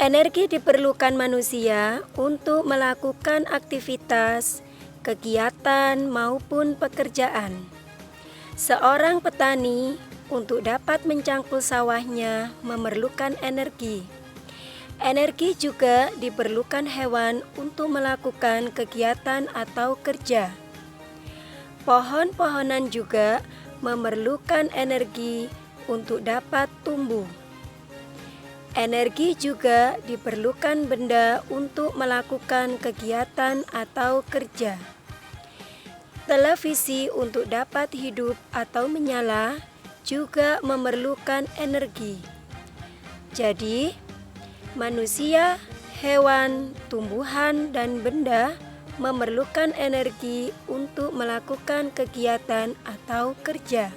Energi diperlukan manusia untuk melakukan aktivitas, kegiatan, maupun pekerjaan. Seorang petani untuk dapat mencangkul sawahnya memerlukan energi. Energi juga diperlukan hewan untuk melakukan kegiatan atau kerja. Pohon-pohonan juga memerlukan energi untuk dapat tumbuh. Energi juga diperlukan benda untuk melakukan kegiatan atau kerja. Televisi untuk dapat hidup atau menyala juga memerlukan energi. Jadi, manusia, hewan, tumbuhan, dan benda memerlukan energi untuk melakukan kegiatan atau kerja.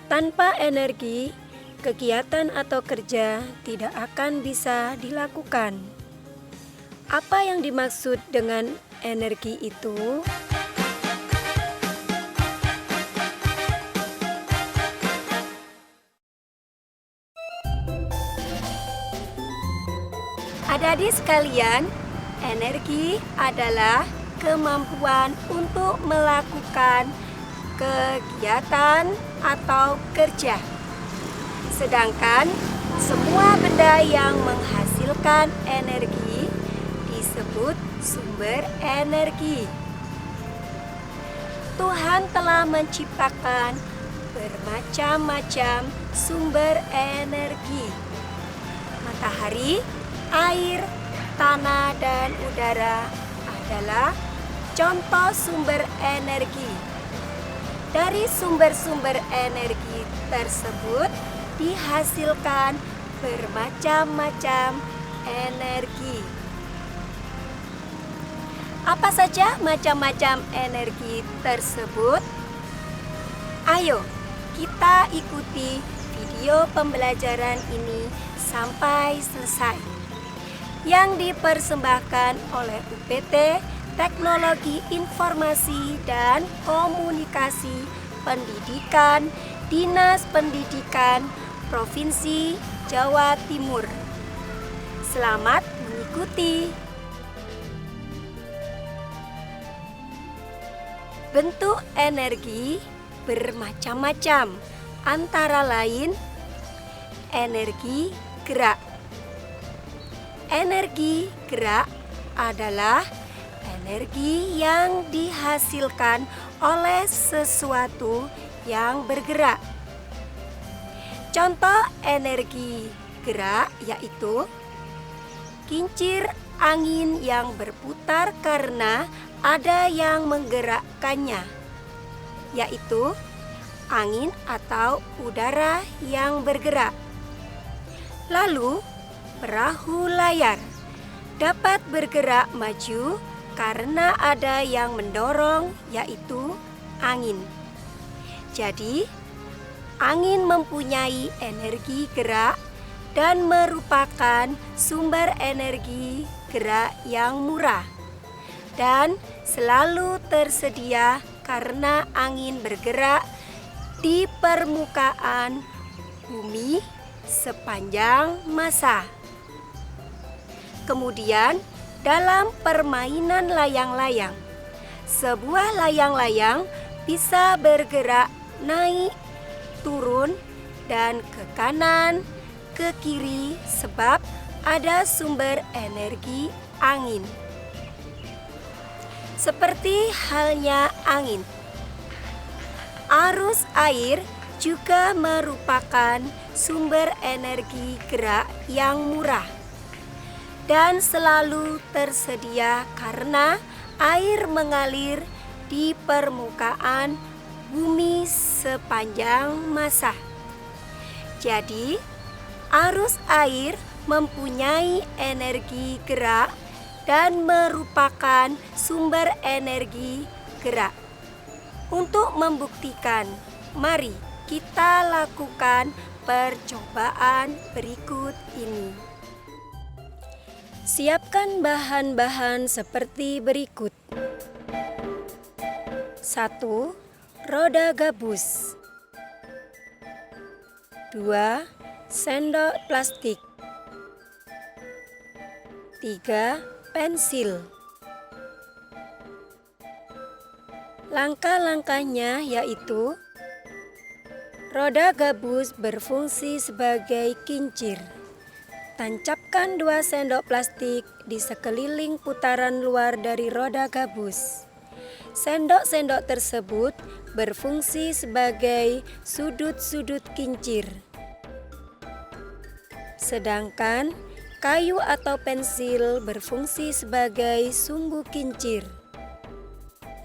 Tanpa energi, kegiatan atau kerja tidak akan bisa dilakukan. Apa yang dimaksud dengan energi itu? Adik-adik sekalian, energi adalah kemampuan untuk melakukan kegiatan atau kerja. Sedangkan semua benda yang menghasilkan energi disebut sumber energi. Tuhan telah menciptakan bermacam-macam sumber energi. Matahari, air, tanah, dan udara adalah contoh sumber energi. Dari sumber-sumber energi tersebut dihasilkan bermacam-macam energi. Apa saja macam-macam energi tersebut? Ayo, kita ikuti video pembelajaran ini sampai selesai. Yang dipersembahkan oleh UPT Teknologi Informasi dan Komunikasi Pendidikan, Dinas Pendidikan Provinsi Jawa Timur. Selamat mengikuti. Bentuk energi bermacam-macam, antara lain energi gerak. Energi gerak adalah energi yang dihasilkan oleh sesuatu yang bergerak. Contoh energi gerak yaitu kincir angin yang berputar karena ada yang menggerakkannya, yaitu angin atau udara yang bergerak. Lalu, perahu layar dapat bergerak maju karena ada yang mendorong, yaitu angin. Jadi, angin mempunyai energi gerak dan merupakan sumber energi gerak yang murah dan selalu tersedia karena angin bergerak di permukaan bumi sepanjang masa. Kemudian, dalam permainan layang-layang, sebuah layang-layang bisa bergerak naik, turun, dan ke kanan, ke kiri sebab ada sumber energi angin. Seperti halnya angin, arus air juga merupakan sumber energi gerak yang murah dan selalu tersedia karena air mengalir di permukaan bumi sepanjang masa. Jadi, arus air mempunyai energi gerak dan merupakan sumber energi gerak. Untuk membuktikan, mari kita lakukan percobaan berikut ini. Siapkan bahan-bahan seperti berikut. 1. Roda gabus. 2. Sendok plastik. 3. Pensil. Langkah-langkahnya yaitu: roda gabus berfungsi sebagai kincir. Tancapkan 2 sendok plastik di sekeliling putaran luar dari roda gabus. Sendok-sendok tersebut berfungsi sebagai sudut-sudut kincir. Sedangkan kayu atau pensil berfungsi sebagai sumbu kincir.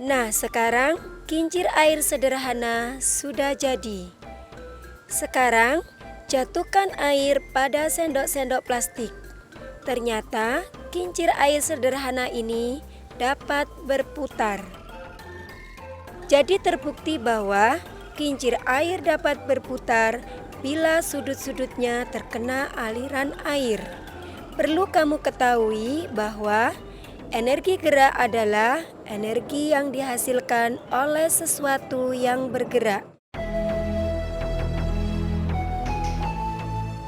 Nah, sekarang kincir air sederhana sudah jadi. Sekarang jatuhkan air pada sendok-sendok plastik. Ternyata kincir air sederhana ini dapat berputar. Jadi terbukti bahwa kincir air dapat berputar bila sudut-sudutnya terkena aliran air. Perlu kamu ketahui bahwa energi gerak adalah energi yang dihasilkan oleh sesuatu yang bergerak.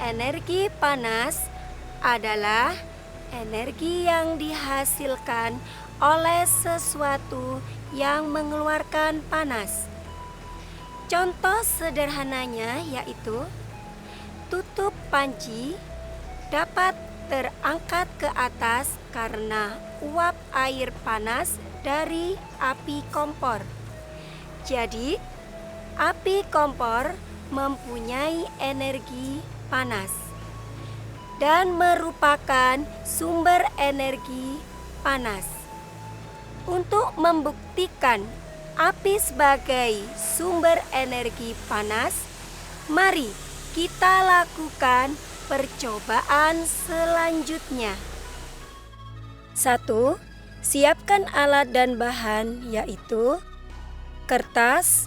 Energi panas adalah energi yang dihasilkan oleh sesuatu yang mengeluarkan panas. Contoh sederhananya yaitu tutup panci dapat terangkat ke atas karena uap air panas dari api kompor. Jadi, api kompor mempunyai energi panas dan merupakan sumber energi panas. Untuk membuktikan api sebagai sumber energi panas, mari kita lakukan percobaan selanjutnya. 1. Siapkan alat dan bahan yaitu kertas,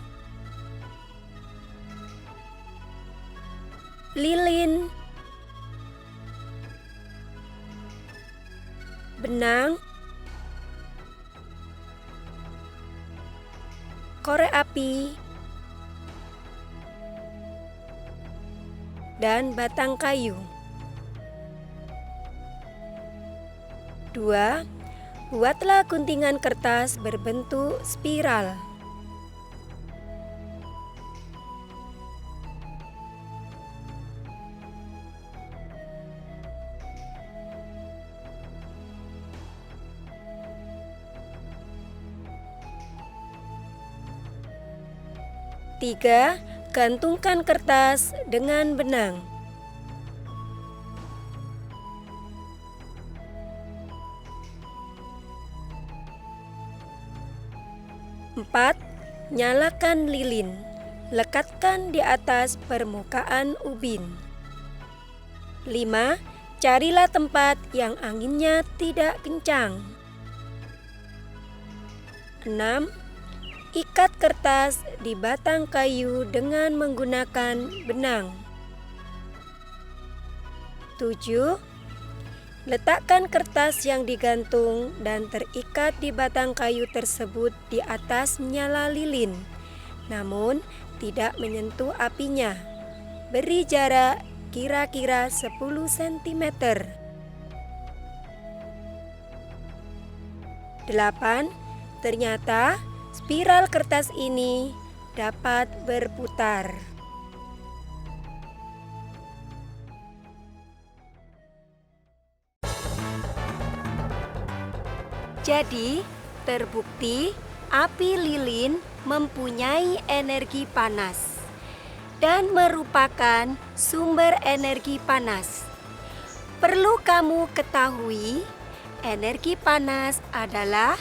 lilin, benang, korek api, dan batang kayu. 2. Buatlah guntingan kertas berbentuk spiral. 3. Gantungkan kertas dengan benang. 4. Nyalakan lilin. Lekatkan di atas permukaan ubin. 5. Carilah tempat yang anginnya tidak kencang. 6. Ikat kertas di batang kayu dengan menggunakan benang. 7. Letakkan kertas yang digantung dan terikat di batang kayu tersebut di atas nyala lilin, namun tidak menyentuh apinya. Beri jarak kira-kira 10 cm. 8. Ternyata spiral kertas ini dapat berputar. Jadi, terbukti api lilin mempunyai energi panas dan merupakan sumber energi panas. Perlu kamu ketahui, energi panas adalah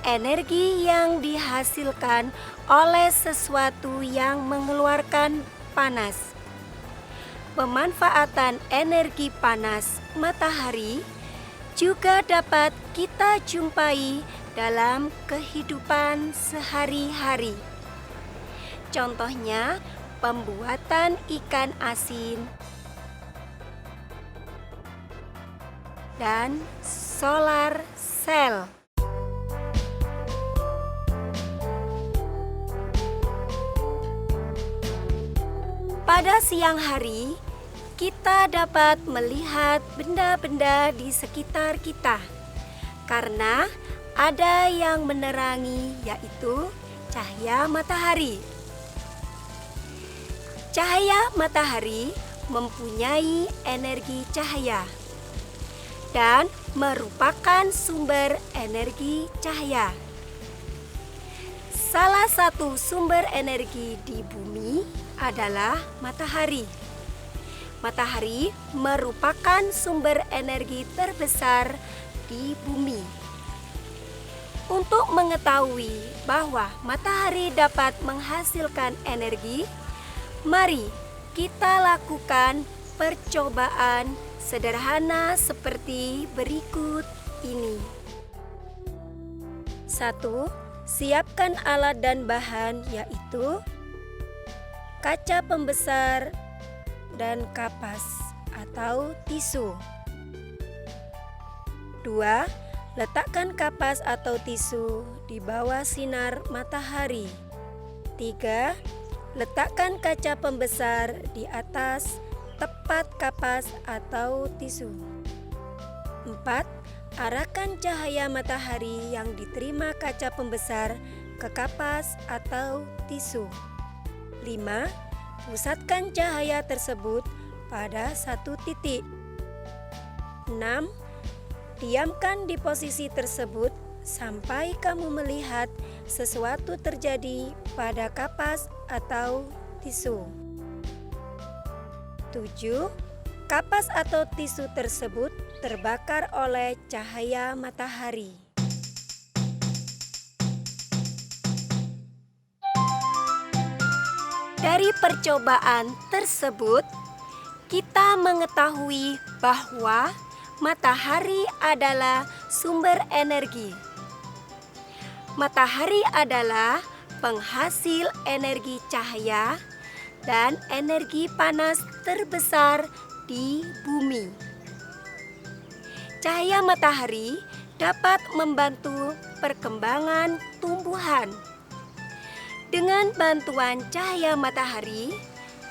energi yang dihasilkan oleh sesuatu yang mengeluarkan panas. Pemanfaatan energi panas matahari juga dapat kita jumpai dalam kehidupan sehari-hari. Contohnya, pembuatan ikan asin dan solar cell. Pada siang hari, kita dapat melihat benda-benda di sekitar kita karena ada yang menerangi, yaitu cahaya matahari. Cahaya matahari mempunyai energi cahaya dan merupakan sumber energi cahaya. Salah satu sumber energi di bumi adalah matahari. Matahari merupakan sumber energi terbesar di bumi. Untuk mengetahui bahwa matahari dapat menghasilkan energi, mari kita lakukan percobaan sederhana seperti berikut ini. 1. Siapkan alat dan bahan, yaitu kaca pembesar dan kapas atau tisu. 2. Letakkan kapas atau tisu di bawah sinar matahari. 3. Letakkan kaca pembesar di atas tepat kapas atau tisu. 4. Arahkan cahaya matahari yang diterima kaca pembesar ke kapas atau tisu. 5. Pusatkan cahaya tersebut pada satu titik. 6. Diamkan di posisi tersebut sampai kamu melihat sesuatu terjadi pada kapas atau tisu. 7. Kapas atau tisu tersebut terbakar oleh cahaya matahari. Dari percobaan tersebut, kita mengetahui bahwa matahari adalah sumber energi. Matahari adalah penghasil energi cahaya dan energi panas terbesar di bumi. Cahaya matahari dapat membantu perkembangan tumbuhan. Dengan bantuan cahaya matahari,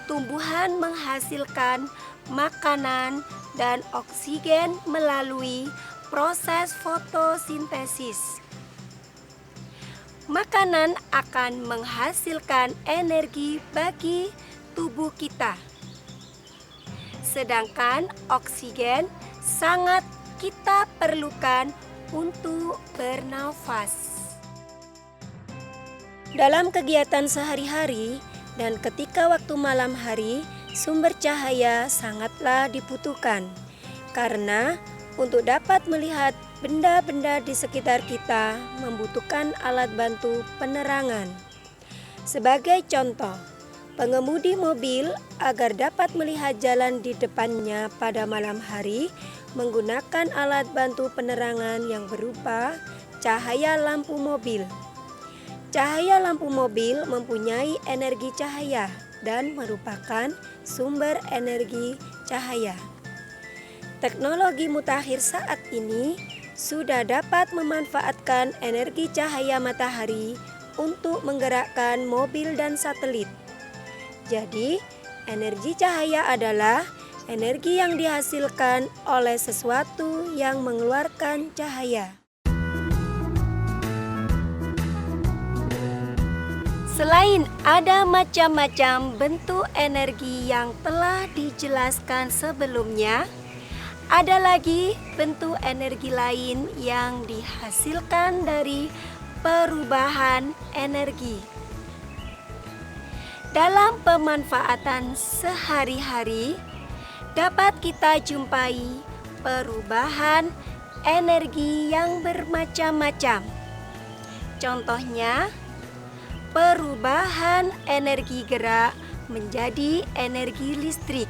tumbuhan menghasilkan makanan dan oksigen melalui proses fotosintesis. Makanan akan menghasilkan energi bagi tubuh kita. Sedangkan oksigen sangat kita perlukan untuk bernafas. Dalam kegiatan sehari-hari dan ketika waktu malam hari, sumber cahaya sangatlah dibutuhkan karena untuk dapat melihat benda-benda di sekitar kita membutuhkan alat bantu penerangan. Sebagai contoh, pengemudi mobil agar dapat melihat jalan di depannya pada malam hari menggunakan alat bantu penerangan yang berupa cahaya lampu mobil. Cahaya lampu mobil mempunyai energi cahaya dan merupakan sumber energi cahaya. Teknologi mutakhir saat ini sudah dapat memanfaatkan energi cahaya matahari untuk menggerakkan mobil dan satelit. Jadi, energi cahaya adalah energi yang dihasilkan oleh sesuatu yang mengeluarkan cahaya. Selain ada macam-macam bentuk energi yang telah dijelaskan sebelumnya, ada lagi bentuk energi lain yang dihasilkan dari perubahan energi. Dalam pemanfaatan sehari-hari, dapat kita jumpai perubahan energi yang bermacam-macam. Contohnya, perubahan energi gerak menjadi energi listrik.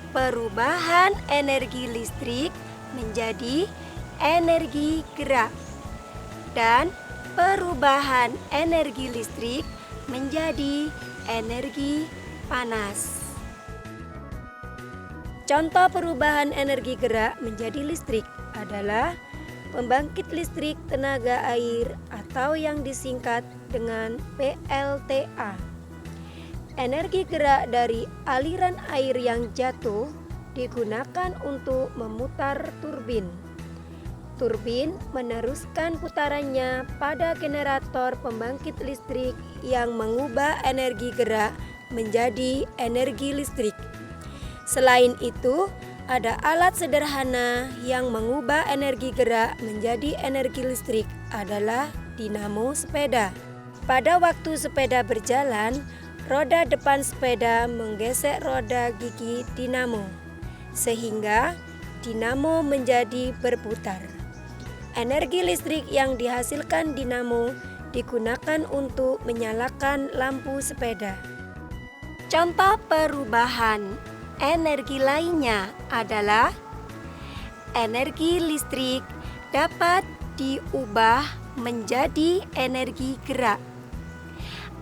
Perubahan energi listrik menjadi energi gerak. Dan perubahan energi listrik menjadi energi panas. Contoh perubahan energi gerak menjadi listrik adalah pembangkit listrik tenaga air atau yang disingkat dengan PLTA. Energi gerak dari aliran air yang jatuh digunakan untuk memutar turbin. Turbin meneruskan putarannya pada generator pembangkit listrik yang mengubah energi gerak menjadi energi listrik. Selain itu, ada alat sederhana yang mengubah energi gerak menjadi energi listrik adalah dinamo sepeda. Pada waktu sepeda berjalan, roda depan sepeda menggesek roda gigi dinamo, sehingga dinamo menjadi berputar. Energi listrik yang dihasilkan dinamo digunakan untuk menyalakan lampu sepeda. Contoh perubahan energi lainnya adalah energi listrik dapat diubah menjadi energi gerak.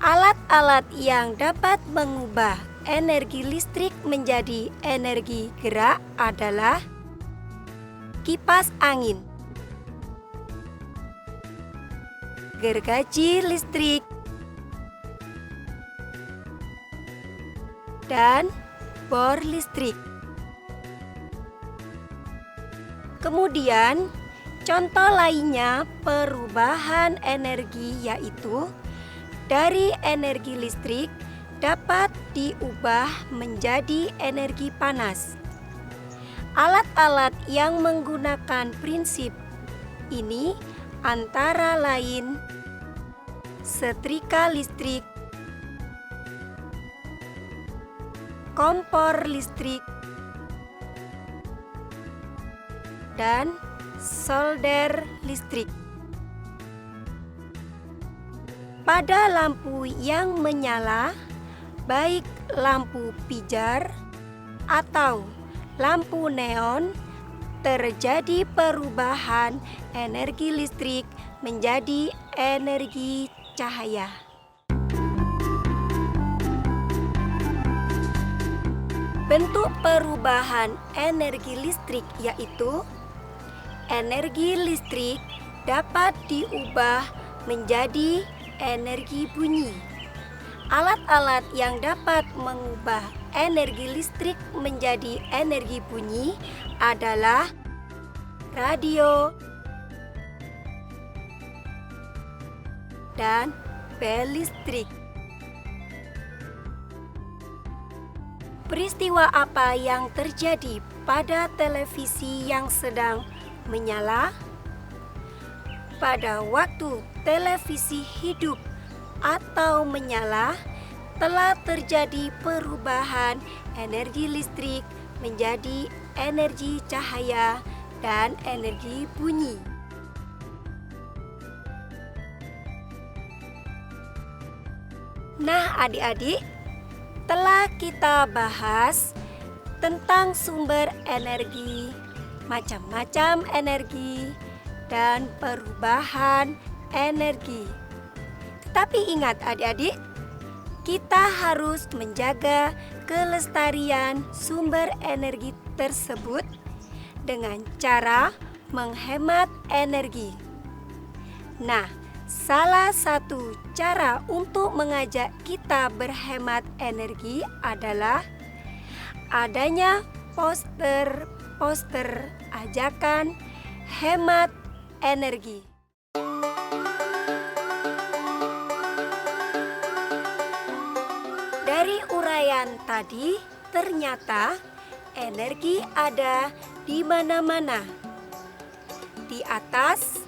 Alat-alat yang dapat mengubah energi listrik menjadi energi gerak adalah kipas angin, gergaji listrik, dan bor listrik. Kemudian, contoh lainnya perubahan energi yaitu dari energi listrik dapat diubah menjadi energi panas. Alat-alat yang menggunakan prinsip ini antara lain setrika listrik, kompor listrik, dan solder listrik. Pada lampu yang menyala, baik lampu pijar atau lampu neon, terjadi perubahan energi listrik menjadi energi cahaya. Bentuk perubahan energi listrik yaitu energi listrik dapat diubah menjadi energi bunyi. Alat-alat yang dapat mengubah energi listrik menjadi energi bunyi adalah radio dan bel listrik. Peristiwa apa yang terjadi pada televisi yang sedang menyala? Pada waktu televisi hidup atau menyala, telah terjadi perubahan energi listrik menjadi energi cahaya dan energi bunyi. Nah, adik-adik, telah kita bahas tentang sumber energi, macam-macam energi, dan perubahan energi. Tapi ingat adik-adik, kita harus menjaga kelestarian sumber energi tersebut dengan cara menghemat energi. Nah, salah satu cara untuk mengajak kita berhemat energi adalah adanya poster ajakan hemat energi. Dari uraian tadi, ternyata energi ada di mana-mana. Di atas,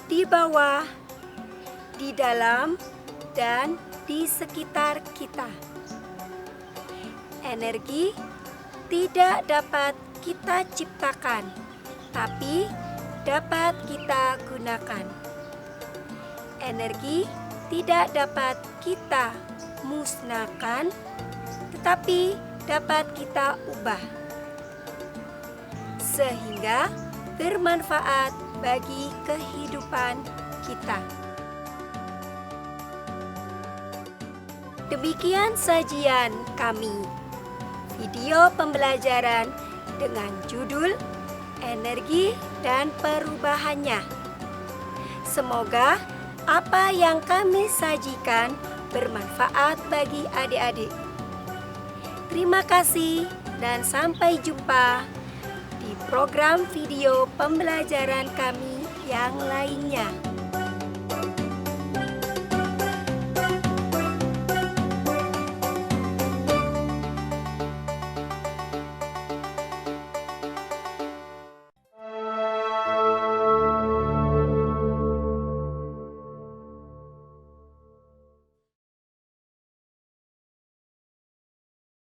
di bawah, di dalam, dan di sekitar kita. Energi tidak dapat kita ciptakan, tapi dapat kita gunakan. Energi tidak dapat kita musnahkan, tetapi dapat kita ubah sehingga bermanfaat bagi kehidupan kita. Demikian sajian kami, video pembelajaran dengan judul Energi dan Perubahannya. Semoga apa yang kami sajikan bermanfaat bagi adik-adik. Terima kasih dan sampai jumpa di program video pembelajaran kami yang lainnya.